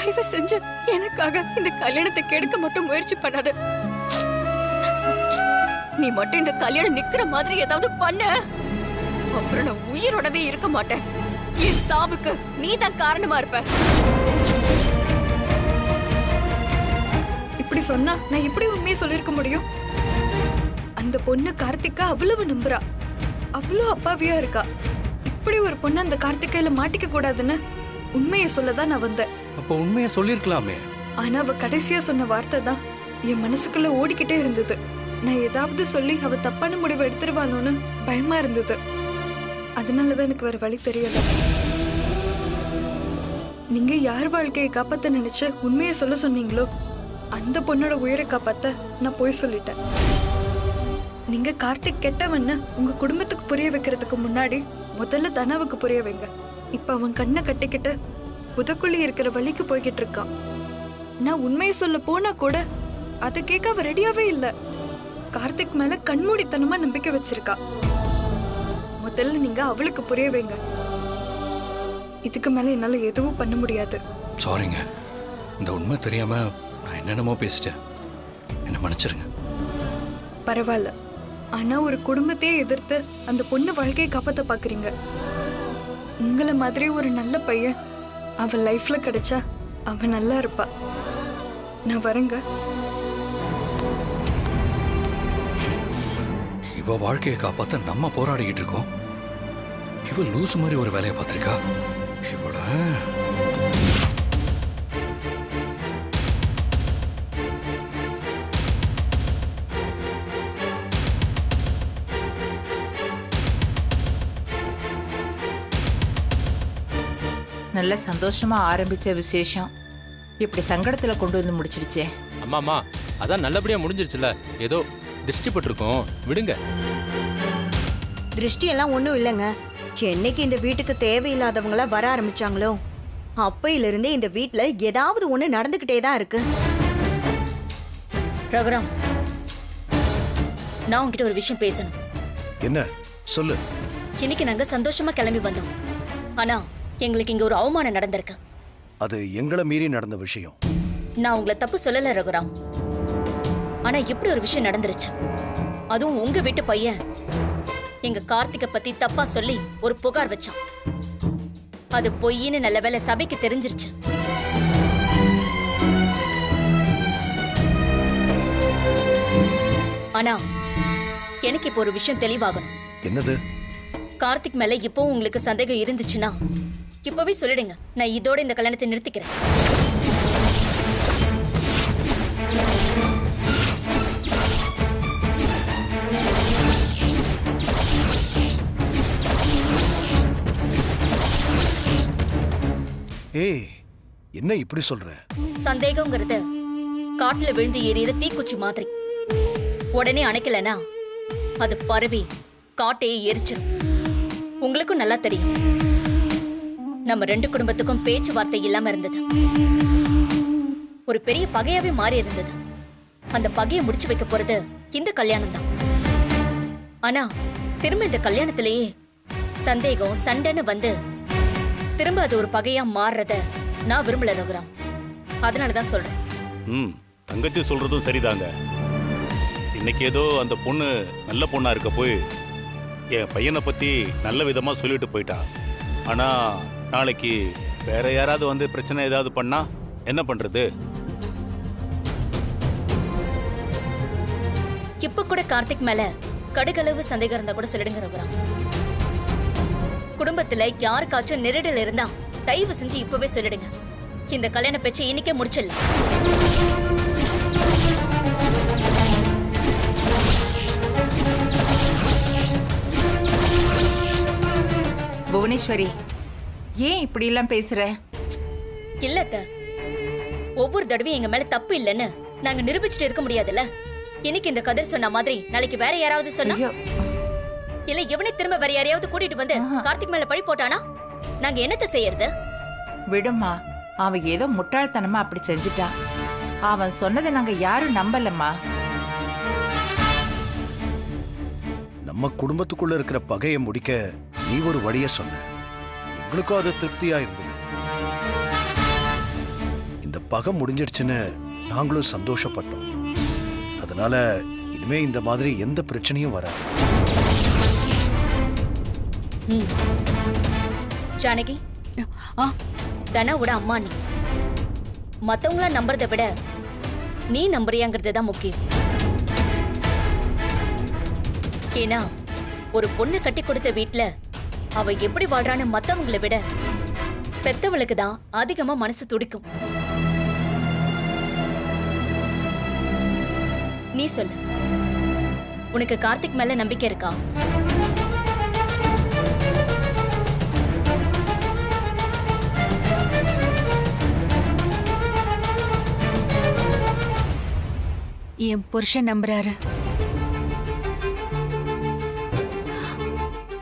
தயவு செஞ்சு எனக்காக இந்த கல்யாணத்தை கெடுக்க மட்டும் முயற்சி பண்ணாத. நீ மட்டும் இந்த கல்யாணம் நிக்கிற மாதிரி ஏதாவது பண்ண, அப்புறம் நான் உயிரோடவே இருக்க மாட்டேன். என் சாவுக்கு நீதான் காரணமா இருப்ப. இப்படி சொன்னா நான் எப்படி உண்மையை சொல்லிருக்க முடியும்? அந்த பொண்ணு கார்த்திகா அவ்வளவு நம்புறா, அவ்வளவு அப்பாவியா இருக்கா. இப்படி ஒரு பொண்ணு அந்த கார்த்திகையில மாட்டிக்க கூடாதுன்னு உண்மையை சொல்லதான் நான் வந்தேன். அப்ப உண்மையை சொல்லிருக்கலாமே. ஆனா அவ கடைசியா சொன்ன வார்த்தை தான் என் மனசுக்குள்ள ஓடிக்கிட்டே இருந்தது. நான் ஏதாவது சொல்லி அவ தப்பான முடிவு எடுத்துருவானோன்னு பயமா இருந்தது. அதனாலதான் எனக்கு வேற வழி தெரியல. நீங்க யார் வாழ்க்கையை காப்பாத்த நினைச்சு உண்மையை சொல்ல சொன்னீங்களோ அந்த பொண்ணோட உயிரை காப்பாத்த நான் போய் சொல்லிட்டேன். நீங்க கார்த்திக் கெட்டவன்னு உங்க குடும்பத்துக்கு புரிய வைக்கிறதுக்கு முன்னாடி முதல்ல தனாவுக்கு புரிய வைங்க. இப்ப அவன் கண்ணை கட்டிக்கிட்டு புதக்குழி இருக்கிற வழிக்கு போய்கிட்டு இருக்கான். நான் உண்மையை சொல்ல போனா கூட அதை கேட்க அவ ரெடியாவே இல்ல. கார்த்திக் மேல கண்மூடித்தனமா நம்பிக்கை வச்சிருக்கா. முதல்ல நீங்க அவளுக்கு புரிய வைங்க. இதுக்கு மேல என்னால எதுவும் பண்ண முடியாது. சாரிங்க, இந்த உண்மை தெரியாம நான் என்னென்னமோ பேசிட்டேன், என்ன மன்னிச்சிருங்க. பரவாயில்ல, ஆனா ஒரு குடும்பத்தையே எதிர்த்து அந்த பொண்ணு வாழ்க்கையை காப்பாத்த பாக்குறீங்க. உங்களை மாதிரி ஒரு நல்ல பையன் அவ லைஃப்ல கிடைச்சா அவ நல்லா இருப்பா. நான் வரேங்க. இவ வாழ்க்கையை காப்பாத்த நம்ம போராடிக்கிட்டு இருக்கோம். இவ லூசு மாதிரி ஒரு வேலையை பார்த்திருக்கா. இவள நல்ல சந்தோஷமா ஆரம்பிச்ச விசேஷம் இப்படி சங்கடத்துல கொண்டு வந்து முடிச்சிடுச்சே. அம்மா அதான் நல்லபடியா முடிஞ்சிருச்சுல. ஏதோ திருஷ்டி பட்டிருக்கோம், விடுங்க. திருஷ்டி எல்லாம் ஒண்ணும் இல்லைங்க. என்னைக்கு இந்த வீட்டுக்கு தேவையில்லாதவங்களா வர ஆரம்பிச்சாங்களோ அப்பையிலிருந்தே இந்த வீட்டுல ஏதாவது ஒண்ணு நடந்துகிட்டே தான் இருக்கு. ரகுராம், நான் உன்கிட்ட ஒரு விஷயம் பேசணும். என்ன சொல்லு. இன்னைக்கு நாங்க சந்தோஷமா கிளம்பி வந்தோம். ஆனா எங்களுக்கு இங்க ஒரு அவமானம் நடந்திருக்கு. அது எங்களை மீறி நடந்த விஷயம். நான் உங்களை தப்பு சொல்லல ரகுராம், ஆனா இப்படி ஒரு விஷயம் நடந்துருச்சு. அதுவும் உங்க வீட்டு பையன் எங்க கார்த்திகை பத்தி தப்பா சொல்லி ஒரு புகார் வச்சான். அது பொய்ன்னு நல்ல வேளை சபைக்கு தெரிஞ்சிருச்சு. ஆனா எனக்கு இப்போ ஒரு விஷயம் தெளிவாகணும். என்னது? கார்த்திக் மேல இப்போ உங்களுக்கு சந்தேகம் இருந்துச்சுன்னா இப்பவே சொல்லிடுங்க. நான் இதோட இந்த கல்யாணத்தை நிறுத்திக்கிறேன். ஏய், என்ன இப்படி சொல்ற? சந்தேகம்ங்கிறது காட்டுல விழுந்து எரியிற தீக்குச்சி மாதிரி. உடனே அணைக்கலனா அது பரவி காட்டையே எரிச்சிடும். உங்களுக்கும் நல்லா தெரியும், நம்ம ரெண்டு குடும்பத்துக்கும் பேச்சுவார்த்தை இல்லாம இருந்தது. ஒரு பெரிய பகையாவே மாறி இருந்தது. அந்த பகையை முடிச்சு வைக்க போறது இந்த கல்யாணம் தான். ஆனா திரும்ப இந்த கல்யாணத்திலேயே சந்தேகம் சண்டைன்னு வந்து திரும்ப அது ஒரு பகையா மாறுறத நான் விரும்பல ரகுராம். அதனாலதான் சொல்றேன். தங்கச்சி சொல்றதும் சரிதாங்க. இன்னைக்கு ஏதோ அந்த பொண்ணு நல்ல பொண்ணா இருக்க போய் என் பையனை பத்தி நல்ல விதமா சொல்லிட்டு போயிட்டா. ஆனா நாளைக்கு வேற யாராவது வந்து பிரச்சனை ஏதாவது பண்ணா என்ன பண்றது? இப்ப கூட கார்த்திக் மேல கடுகளவு சந்தேகம் இருந்தா கூட சொல்லிடுங்க ரகுராம். குடும்பத்துல யாருக்காச்சும் நெருடல் இருந்தா தயவு செஞ்சு இப்பவே சொல்லிடுங்க. இந்த கல்யாண பேச்சை இன்னைக்கே முடிச்சிடலாம். புவனேஸ்வரி, ஏன் இப்படி எல்லாம் பேசுற? இல்லத்த, ஒவ்வொரு தடவையும் எங்க மேல தப்பு இல்லைன்னு நாங்க நிரூபிச்சுட்டு இருக்க முடியாதுல்ல. இன்னைக்கு இந்த கதிர் சொன்ன மாதிரி நாளைக்கு வேற யாராவது சொன்னா, இல்ல இவனை திரும்ப வேற யாரையாவது கூட்டிட்டு வந்து கார்த்திக் மேல பழி போட்டானா நாங்க என்னத்த செய்யறது? விடுமா, அவன் ஏதோ முட்டாள்தனமா அப்படி செஞ்சுட்டான். அவன் சொன்னதை நாங்க யாரும் நம்பலம்மா. நம்ம குடும்பத்துக்குள்ள இருக்கிற பகையை முடிக்க நீ ஒரு வழிய சொன்ன. எங்களுக்கும் அது திருப்தியா இருந்தது. பகை முடிஞ்சிடுச்சுன்னு நாங்களும் சந்தோஷப்பட்டோம். அதனால இனிமே இந்த மாதிரி எந்த பிரச்சனையும் வராது. ஜானகி, தனாவோட அம்மா நீ. மத்தவங்கள நம்புறதை விட நீ நம்புறியாங்கிறது தான் முக்கியம். ஏன்னா ஒரு பொண்ணு கட்டி கொடுத்த வீட்ல அவ எப்படி வாழ்றான்னு மத்தவங்களை விட பெத்தவளுக்கு தான் அதிகமா மனசு துடிக்கும். நீ சொல்லு, உனக்கு கார்த்திக் மேல நம்பிக்கை இருக்கா? என் புருஷன் நம்புறாரு.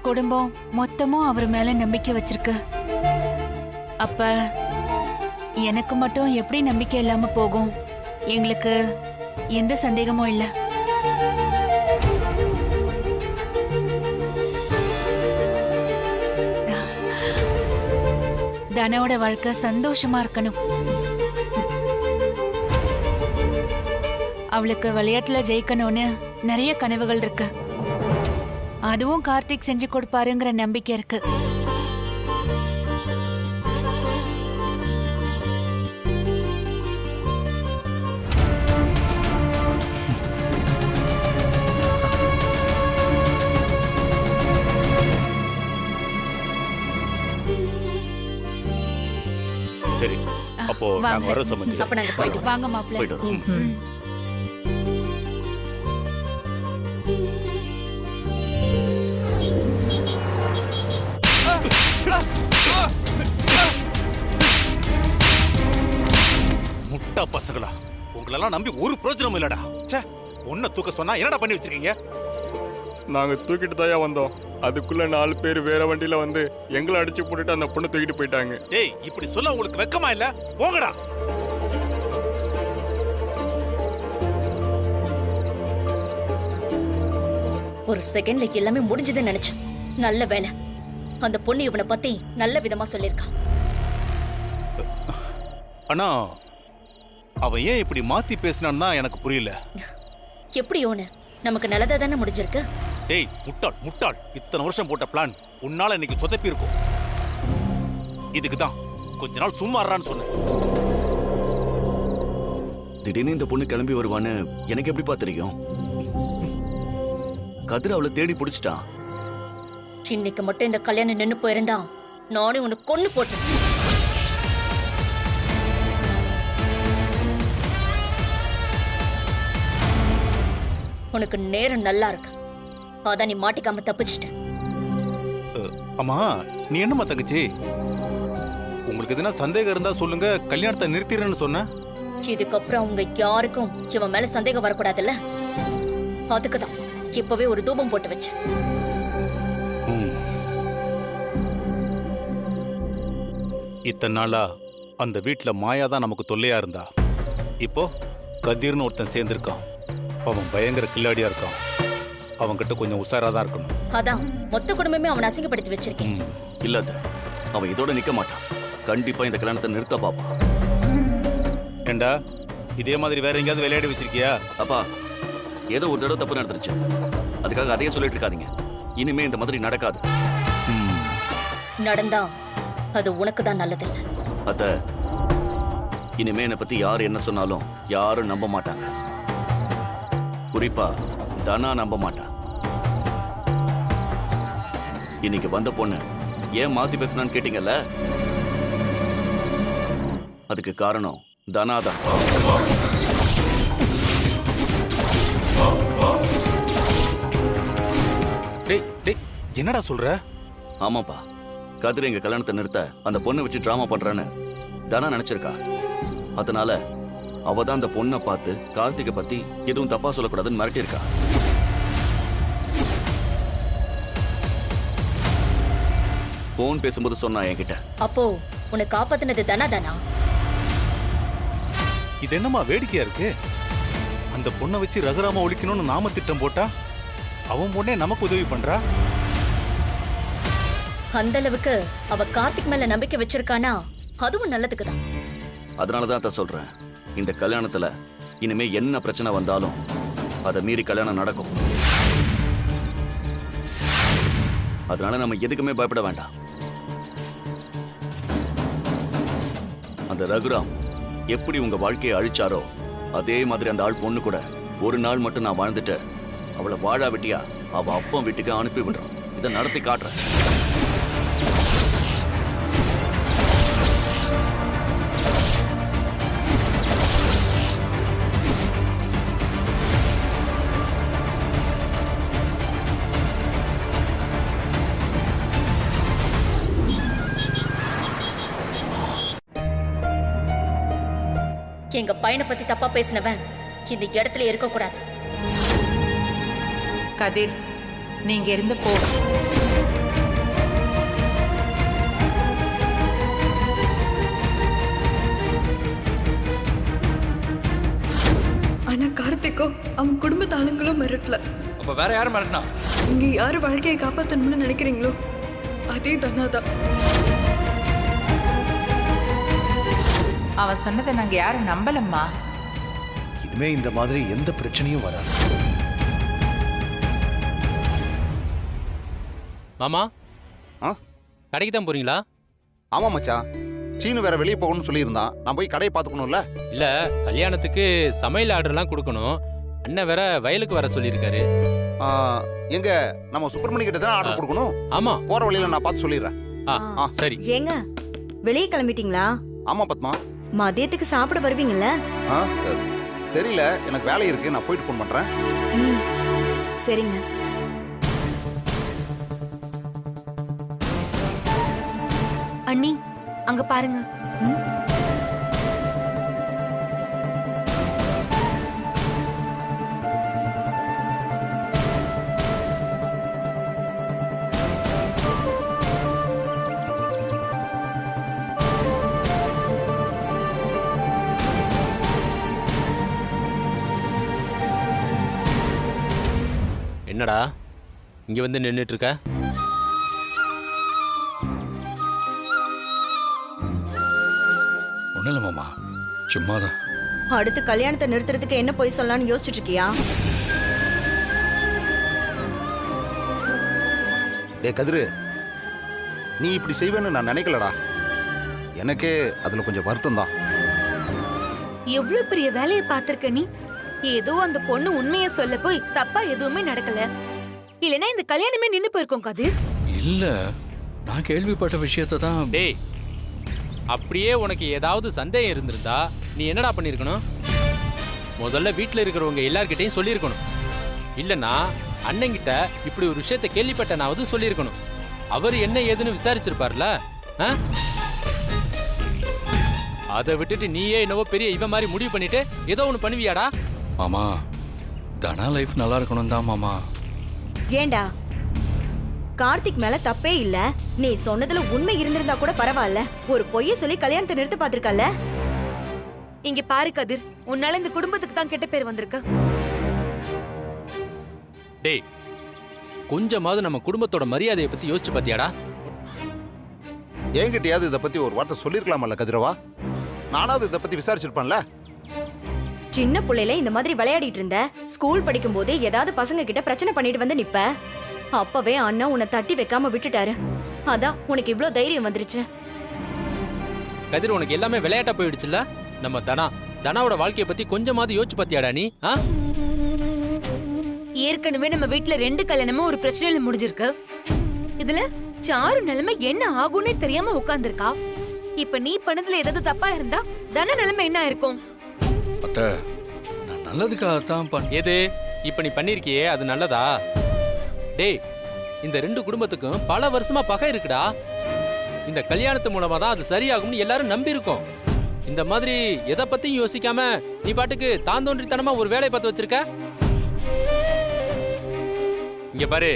குடும்பம் மொத்தமும் அவர் மேல நம்பிக்கை வச்சிருக்கு. அப்ப எனக்கு மட்டும் எப்படி நம்பிக்கை இல்லாம போகும்? எங்களுக்கு எந்த சந்தேகமும் இல்ல. தனாவோட வாழ்க்கை சந்தோஷமா இருக்கணும். அவளுக்கு விளையாட்டுல ஜெயிக்கணும்னு நிறைய கனவுகள் இருக்கு. அதுவும் கார்த்திக் செஞ்சு கொடுப்பாருங்கிற நம்பிக்கை இருக்கு. சரி, அப்போ வாங்க நாங்க வர சார். சம்பந்தி. அப்ப நாங்க போயிட்டு வாங்க மாப்பிள்ளை. போயிட்டு வரோம். முட்டா பசங்களா, உங்களெல்லாம் நம்பி ஒரு பிரயோஜனமும் இல்லடா. ச்சே, ஒன்ன தூக்க சொன்னா என்னடா பண்ணி வச்சிருக்கீங்க? நாங்க தூக்கிட்டு தாயா வந்தோம். அதுக்குள்ள 4 பேர் வேற வண்டியில வந்து எங்களை அடிச்சு போட்டுட்டு அந்த பொண்ணை தூக்கிட்டு போயிட்டாங்க. டேய், இப்படி சொல்ல உங்களுக்கு வெக்கமா இல்ல? போங்கடா. ஒரு செகண்ட்ல எல்லாமே முடிஞ்சதுன்னு நினைச்சேன். நல்ல வேலை, அந்த பொண்ணு இவனை பத்தி நல்ல விதமா சொல்லிருக்கா. அண்ணா, அவன் ஏன் இப்படி மாத்தி பேசினான்னா எனக்கு புரியல. எப்படியோன்னு நமக்கு நல்லதா தானே முடிஞ்சிருக்கு. டேய் முட்டாள் முட்டாள், இத்தனை வருஷம் போட்ட பிளான் உன்னால இன்னைக்கு சொதப்பி இருக்கும். இதுக்கு தான் கொஞ்ச நாள் சும்மா இருறான்னு சொன்னேன். திடீர்னு இந்த பொண்ணு கிளம்பி வருவான்னு எனக்கு எப்படிப்பா தெரியும்? கதிர் அவளை தேடி பிடிச்சிட்டான். இன்னைக்கு மட்டும் இந்த கல்யாணம் நின்னு போயிருந்தா நானும் உனக்கு கொன்னு போட்டேன். உனக்கு நேரம் நல்லா இருக்கு, அதான் நீ மாட்டிக்காம தப்பிச்சிட்ட. அம்மா, நீ என்னம்மா தங்கச்சி? உங்களுக்கு எதுனா சந்தேகம் இருந்தா சொல்லுங்க, கல்யாணத்தை நிறுத்திடுறேன்னு சொன்ன. இதுக்கப்புறம் அவங்க யாருக்கும் இவன் மேல சந்தேகம் வரக்கூடாதுல்ல, அதுக்குதான் இப்பவே ஒரு தூபம் போட்டு வச்சேன். இத்தனை நாளா அந்த வீட்டுல மாயா தான் நமக்கு தொல்லையா இருந்தா. இப்போ கதிர்னு ஒருத்தன் சேர்ந்திருக்கான். அவன் பயங்கர கில்லாடியா இருக்கான். அவன்கிட்ட கொஞ்சம் உஷாரா தான் இருக்கணும். அதான் மொத்த குடும்பமே அவனை அசிங்கப்படுத்தி வச்சிருக்கேன். இல்லாத அவன் இதோட நிக்க மாட்டான். கண்டிப்பா இந்த கல்யாணத்தை நிறுத்த பாப்பான். ஏண்டா, இதே மாதிரி வேற எங்கேயாவது விளையாடி வச்சிருக்கியா? அப்பா, ஏதோ ஒரு தடவை தப்பு நடந்துருச்சு, அதுக்காக அதையே சொல்லிட்டு இருக்காதீங்க. இனிமே இந்த மாதிரி நடக்காது. நடந்தா அது உனக்கு தான் நல்லதில்லை. அத்த, இனிமே என்னை பத்தி யார் என்ன சொன்னாலும் யாரும் நம்ப மாட்டாங்க. குறிப்பா தனா நம்ப மாட்டான். இன்னைக்கு வந்த பொண்ணு ஏன் மாத்தி பேசினான்னு கேட்டீங்கல்ல, அதுக்கு காரணம் தனாதான். டேய் டேய், என்னடா சொல்ற? ஆமாப்பா, கதிர் எங்க கல்யாணத்தை நிறுத்த அந்த பொண்ணை வச்சு டிராமா பண்றான்னு தனா நினைச்சிருக்கா. அதனால அவ தான் அந்த பொண்ணை பார்த்து கார்த்திகை பத்தி எதுவும் தப்பா சொல்லக்கூடாதுன்னு மிரட்டியிருக்கா. போன் பேசும்போது சொன்னா என்கிட்ட. அப்போ உன்னை காப்பாத்தினது தனா தானா? இது என்னமா வேடிக்கையா இருக்கு? அந்த பொண்ணை வச்சு ரகுராம ஒழிக்கணும்னு நாம திட்டம் போட்டா அவன் பொண்ணே நமக்கு உதவி பண்றா. அந்த அளவுக்கு அவ கார்த்திக் மேல நம்பிக்கை வச்சிருக்கானா அதுவும் நல்லதுக்குதான். அதனால தான் அத்தை சொல்றேன், இந்த கல்யாணத்துல இனிமே என்ன பிரச்சனை வந்தாலும் அதை மீறி கல்யாணம் நடக்கும். அதனால நம்ம எதுக்குமே பயப்பட வேண்டாம். அந்த ரகுராம் எப்படி உங்க வாழ்க்கையை அழிச்சாரோ அதே மாதிரி அந்த ஆள் பொண்ணு கூட ஒரு நாள் மட்டும் நான் வாழ்ந்துட்டு அவளை வாழா வெட்டியா அவ அப்பன் வீட்டுக்கு அனுப்பி விடுறோம். இதை நடத்தி காட்டுறேன். எங்க பையனை பத்தி தப்பா பேசினவன் இந்த இடத்துல இருக்க கூடாது. கதிர், நீங்க இருந்து போ. ஆனா கார்த்திக்கோ அவன் குடும்பத்து ஆளுங்களும் மிரட்டல. அப்ப வேற யாரும் மிரட்டினா? நீங்க யாரு வாழ்க்கையை காப்பாத்தணும்னு நினைக்கிறீங்களோ அதே தனாதான். அவன் சொன்னதை நாங்க யாரும் நம்பலம்மா. இனிமே இந்த மாதிரி எந்த பிரச்சனையும் வராது. மாமா ஆ கடைக்கு தான் போறீங்களா? ஆமா மச்சான், சீனு வேற வெளியே போகணும்னு சொல்லியிருந்தான். நான் போய் கடையை பார்த்துக்கணும்ல. இல்ல, கல்யாணத்துக்கு சமையல் ஆர்டர்லாம் கொடுக்கணும். அண்ணன் வேற வயலுக்கு வர சொல்லியிருக்காரு. ஆ, எங்க நம்ம சுப்பிரமணி கிட்ட தான் ஆர்டர் கொடுக்கணும். ஆமா, போற வழியில நான் பார்த்து சொல்லிடுறேன். சரி. ஏங்க வெளியே கிளம்பிட்டீங்களா? ஆமா பத்மா. மதியத்துக்கு சாப்பிட வருவீங்கல்ல? ஆ, தெரியல, எனக்கு வேலை இருக்கு, நான் போயிட்டு ஃபோன் பண்றேன். சரிங்க. அண்ணி அங்க பாருங்க. என்னடா இங்க வந்து நின்னுட்டு இருக்க? ஒன்றும் இல்லை மாமா, சும்மாதான். அடுத்து கல்யாணத்தை நிறுத்துறதுக்கு என்ன போய் சொல்லலாம்னு யோசிச்சுட்டு இருக்கியா? டே கதிரு, நீ இப்படி செய்வேன்னு நான் நினைக்கலடா. எனக்கே அதுல கொஞ்சம் வருத்தம் தான். எவ்வளவு பெரிய வேலையை பார்த்திருக்க நீ. ஏதோ அந்த பொண்ணு உண்மையை சொல்ல போய் தப்பா எதுவுமே நடக்கல. இல்லனா இந்த கல்யாணமே நின்னு போயிருக்கும் கதிர். இல்ல, நான் கேள்விப்பட்ட விஷயத்தை தான். டேய், அப்படியே உனக்கு ஏதாவது சந்தேகம் இருந்திருந்தா நீ என்னடா பண்ணிருக்கணும்? முதல்ல வீட்டுல இருக்கிறவங்க எல்லார்கிட்டையும் சொல்லியிருக்கணும். இல்லனா அண்ணங்கிட்ட இப்படி ஒரு விஷயத்தை கேள்விப்பட்டனாவது சொல்லியிருக்கணும். அவர் என்ன ஏதுன்னு விசாரிச்சிருப்பார்ல. அதை விட்டுட்டு நீயே என்னவோ பெரிய இவன் மாதிரி முடிவு பண்ணிட்டு ஏதோ ஒண்ணு பண்ணுவியாடா? மாமா, தனா லைஃப் நல்லா இருக்கணும் தான் மாமா. ஏண்டா, கார்த்திக் மேல தப்பே இல்ல. நீ சொன்னதுல உண்மை இருந்திருந்தா கூட பரவாயில்ல. ஒரு பொய்ய சொல்லி கல்யாணத்தை நிறுத்த பாத்திருக்கல. இங்க பாரு கதிர், உன்னால இந்த குடும்பத்துக்கு தான் கெட்ட பேர் வந்திருக்கு. டேய், கொஞ்சமாவது நம்ம குடும்பத்தோட மரியாதையை பத்தி யோசிச்சு பாத்தியாடா? என்கிட்டயாவது இதை பத்தி ஒரு வார்த்தை சொல்லிருக்கலாமல்ல கதிரவா? நானாவது இதை பத்தி விசாரிச்சிருப்பேன்ல. சின்ன புள்ளையில இந்த மாதிரி விளையாடிட்டு இருந்த. ஸ்கூல் படிக்கும் போது ஏதாவது பசங்க கிட்ட பிரச்சனை பண்ணிட்டு வந்து நிப்ப. அப்பவே அண்ணா உன்னை தட்டி வைக்காம விட்டுட்டாரு. அதான் உனக்கு இவ்ளோ தைரியம் வந்துருச்சு. கதிர், உனக்கு எல்லாமே விளையாட்டா போயிடுச்சுல்ல? நம்ம தனாவோட வாழ்க்கையை பத்தி கொஞ்சமாவது யோசிச்சு பாத்தியாடா நீ? ஏற்கனவே நம்ம வீட்டுல 2 கல்யாணமும் ஒரு பிரச்சனையில முடிஞ்சிருக்கு. இதுல சாரு நிலைமை என்ன ஆகும்னே தெரியாம உட்கார்ந்துருக்கா. இப்ப நீ பண்ணதுல ஏதாவது தப்பா இருந்தா தன நிலைமை என்ன இருக்கும்? அத்த, நான் நல்லதுக்காகத்தான் எது இப்ப நீ பண்ணிருக்கியே அது நல்லதா? டேய், இந்த 2 குடும்பத்துக்கும் பல வருஷமா பகை இருக்குடா. இந்த கல்யாணத்து மூலமா தான் அது சரியாகும்னு எல்லாரும் நம்பி இருக்கோம். இந்த மாதிரி எதை பத்தியும் யோசிக்காம நீ பாட்டுக்கு தாந்தோன்றித்தனமா ஒரு வேலையை பார்த்து வச்சிருக்க. இங்க பாரு,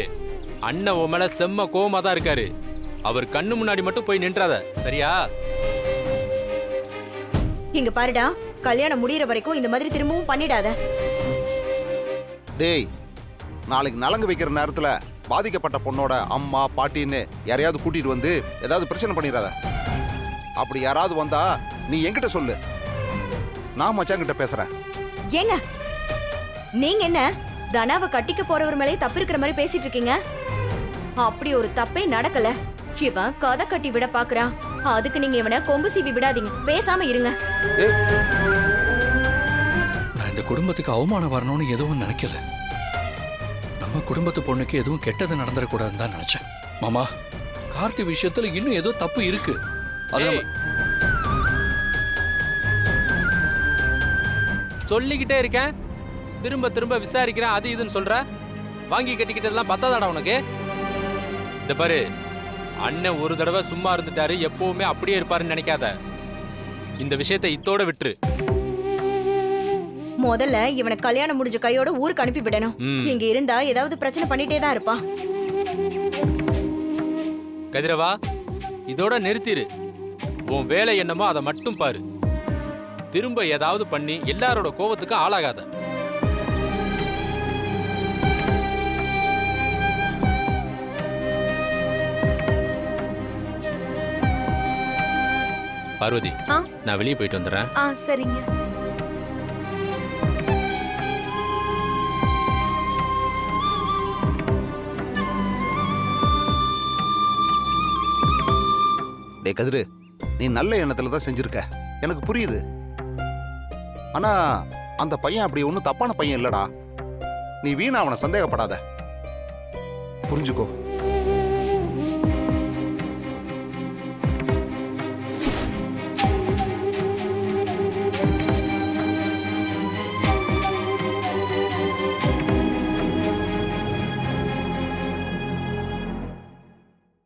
அண்ணன் உன் மேல செம்ம கோவமா தான் இருக்காரு. அவர் கண்ணு முன்னாடி மட்டும் போய் நின்றாத, சரியா? இங்க பாருடா, கல்யாணம் முடியற வரைக்கும் இந்த மாதிரி திரும்பவும் பண்ணிடாத. டேய், நாளைக்கு நலங்கு வைக்கிற நேரத்துல பாதிக்கப்பட்ட பொண்ணோட அம்மா பாட்டின்னு யாரையாவது கூட்டிட்டு வந்து ஏதாவது பிரச்சனை பண்ணிடாத. அப்படி யாராவது வந்தா நீ என்கிட்ட சொல்லு, நான் மச்சாங்கிட்ட பேசுறேன். ஏங்க நீங்க என்ன தனாவை கட்டிக்க போறவர் மேலே தப்பு இருக்கிற மாதிரி பேசிட்டு இருக்கீங்க? அப்படி ஒரு தப்பே நடக்கல. இவன் கதை கட்டி விட பாக்குறான். அதுக்கு நீங்க இவனை கொம்பு சீவி விடாதீங்க, பேசாம இருங்க. நான் இந்த குடும்பத்துக்கு அவமானம் வரணும்னு எதுவும் நினைக்கல. நம்ம குடும்பத்து பொண்ணுக்கு எதுவும் கெட்டது நடந்துடக்கூடாதுன்னு தான் நினைச்சேன். மாமா, கார்த்தி விஷயத்துல இன்னும் ஏதோ தப்பு இருக்கு. ஏய், சொல்லிக்கிட்டே இருக்கேன், திரும்ப திரும்ப விசாரிக்கிறேன், அது இதுன்னு சொல்ற. வாங்கி கட்டிக்கிட்டதெல்லாம் பத்தாதாடா உனக்கு? இந்த பாரு, அண்ணன் ஒரு தடவை சும்மா இருந்துட்டாரு, எப்பவுமே அப்படியே இருப்பாருன்னு நினைக்காத. இந்த விஷயத்தை இத்தோட விட்டுரு. முதல்ல இவனை கல்யாணம் முடிஞ்ச கையோட ஊருக்கு அனுப்பி விடணும். இங்க இருந்தா ஏதாவது பிரச்சனை பண்ணிட்டே தான் இருப்பான். கதிரவா, இதோட நிறுத்திரு. உன் வேலை என்னமோ அதை மட்டும் பாரு. திரும்ப ஏதாவது பண்ணி எல்லாரோட கோவத்துக்கு ஆளாகாத. பார்வதி, நான் வெளியே போயிட்டு வந்துடுறேன். சரிங்க. டே கதிரு, நீ நல்ல எண்ணத்துல தான் செஞ்சிருக்க, எனக்கு புரியுது. ஆனா அந்த பையன் அப்படி ஒன்றும் தப்பான பையன் இல்லடா. நீ வீணா அவனை சந்தேகப்படாத, புரிஞ்சுக்கோ.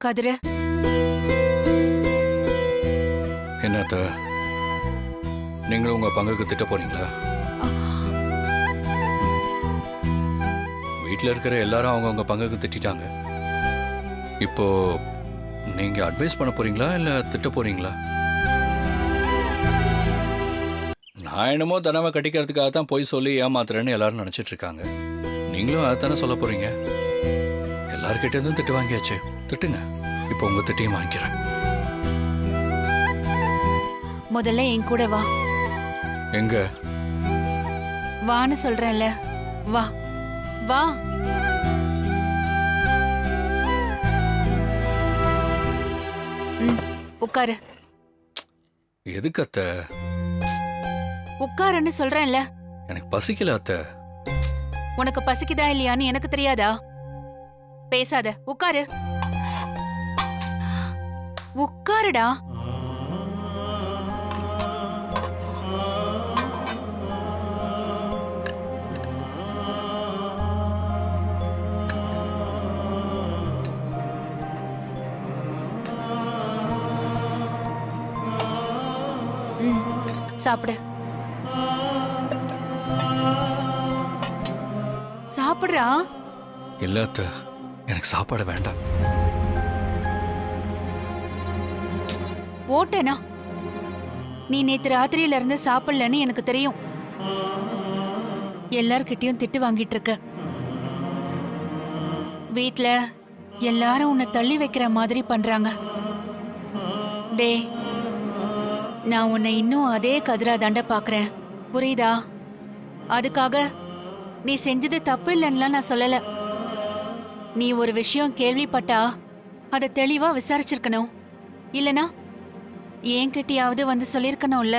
கதிர, என்னத்த, நீங்களும் உங்க பங்குக்கு திட்ட போறீங்களா? வீட்டில் இருக்கிற எல்லாரும் அவங்கவுங்க பங்குக்கு திட்டாங்க. இப்போ நீங்க அட்வைஸ் பண்ண போறீங்களா இல்ல திட்ட போறீங்களா? நான் என்னமோ தனவை கட்டிக்கிறதுக்காக தான் போய் சொல்லி ஏமாத்துறேன்னு எல்லாரும் நினைச்சிட்டு இருக்காங்க. நீங்களும் அதைத்தானே சொல்ல போறீங்க. எல்லார்கிட்ட இருந்தும் திட்டு வாங்கியாச்சு, திட்டுங்க. இப்போ உங்க திட்டையும் வாங்கிக்கிறேன். முதல்ல என் கூட வா. எங்க? வான்னு சொல்றேன்ல, வா வா. உட்காரு. எதுக்கு அத்தை? உட்காருன்னு சொல்றேன்ல. எனக்கு பசிக்கல அத்தை. உனக்கு பசிக்குதா இல்லையான்னு எனக்கு தெரியாதா? பேசாத, உட்காரு. உட்காருடா. சாப்பிடு. சாப்பிடுறா. இல்ல அத்தை, எனக்கு சாப்பாடு வேண்டாம். போட்டேனா? நீ நேத்து ராத்திரியில இருந்து சாப்பிடலன்னு எனக்கு தெரியும். எல்லார்கிட்டயும் திட்டு வாங்கிட்டு இருக்க. வீட்ல எல்லாரும் உன்னை தள்ளி வைக்கிற மாதிரி பண்றாங்க. டே, நான் உன்னை இன்னும் அதே கதிரா தாண்ட பாக்குறேன், புரியுதா? அதுக்காக நீ செஞ்சது தப்பு இல்லைன்னா நான் சொல்லல. நீ ஒரு விஷயம் கேள்விப்பட்டா அதை தெளிவா விசாரிச்சிருக்கணும். இல்லனா என்கிட்டயாவது வந்து சொல்லிருக்கணும்ல.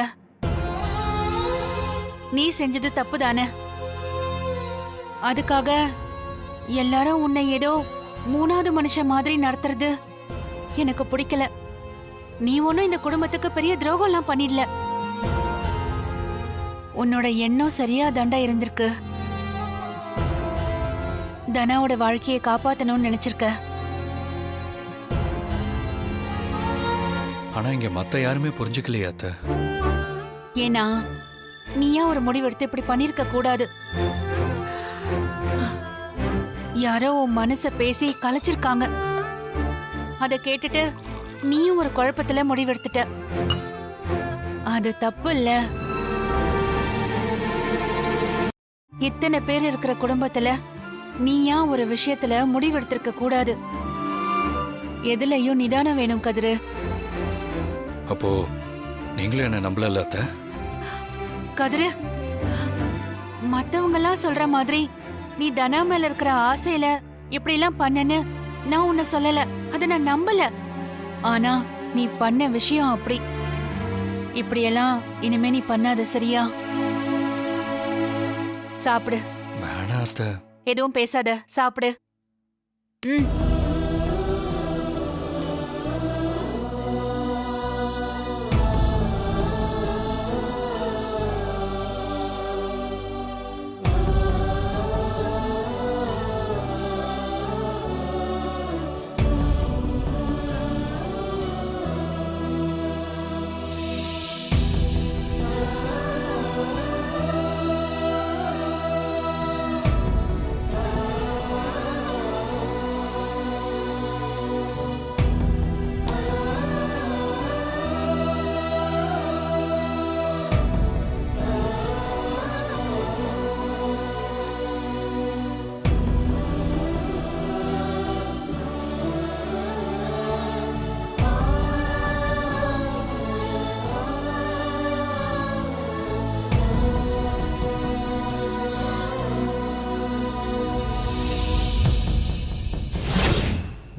நீ செஞ்சது தப்பு தானே. அதுக்காக எல்லாரும் உன்னை ஏதோ மூணாவது மனுஷன் மாதிரி நடத்துறது எனக்கு பிடிக்கல. நீ ஒன்னும் இந்த குடும்பத்துக்கு பெரிய துரோகம்லாம் பண்ணிடல. உன்னோட எண்ணம் சரியா தண்டா இருந்திருக்கு. தனாவோட வாழ்க்கையை காப்பாத்தணும்னு நினைச்சிருக்க. ஆனா இங்க மத்த யாருமே புரிஞ்சுக்கலையா அத்தை? ஏன்னா நீயா ஒரு முடிவெடுத்து இப்படி பண்ணிருக்க கூடாது. யாரோ உன் மனச பேசி கலைச்சிருக்காங்க. அத கேட்டுட்டு நீயும் ஒரு குழப்பத்துல முடிவெடுத்துட்ட. அது தப்பு இல்ல. இத்தனை பேர் இருக்கிற குடும்பத்துல நீயா ஒரு விஷயத்துல முடிவெடுத்திருக்க கூடாது. எதுலயும் நிதானம் வேணும் கதிரு. அப்போ நீங்களும் என்ன நம்பல அத்தை? கதிரு, மத்தவங்க எல்லாம் சொல்ற மாதிரி நீ தனா மேல இருக்கிற ஆசையில இப்படி எல்லாம் பண்ணன்னு நான் உன்னை சொல்லல. அத நான் நம்பல. ஆனா நீ பண்ண விஷயம் அப்படி. இப்படியெல்லாம் இனிமே நீ பண்ணாத, சரியா? சாப்பிடு. வேணாம் அத்தை. எதுவும் பேசாத, சாப்பிடு. ம்.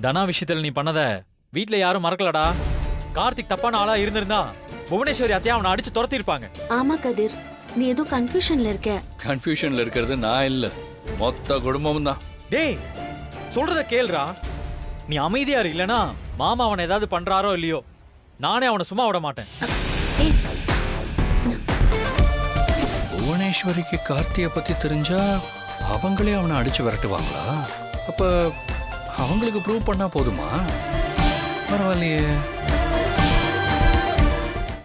தனா விஷயத்துல நீ பண்ணத வீட்ல யாரும் மறக்கலடா. கார்த்திக் தப்பான ஆளா இருந்திருந்தா புவனேஸ்வரி அத்தையா அவனை அடிச்சு துரத்தி இருப்பாங்க. ஆமா கதிர், நீ ஏதோ கன்ஃபியூஷன்ல இருக்க. கன்ஃபியூஷன்ல இருக்கிறது நான் இல்ல, மொத்த குடும்பமும் தான். டேய், சொல்றத கேளுடா. நீ அமைதியா இரு, இல்லனா மாமா அவனை ஏதாவது பண்றாரோ இல்லையோ நானே அவனை சும்மா விட மாட்டேன். புவனேஸ்வரிக்கு கார்த்தியை பத்தி தெரிஞ்சா அவங்களே அவனை அடிச்சு விரட்டுவாங்களா? அப்ப அவங்களுக்கு ப்ரூவ் பண்ணா போதுமா? பரவாயில்லையே.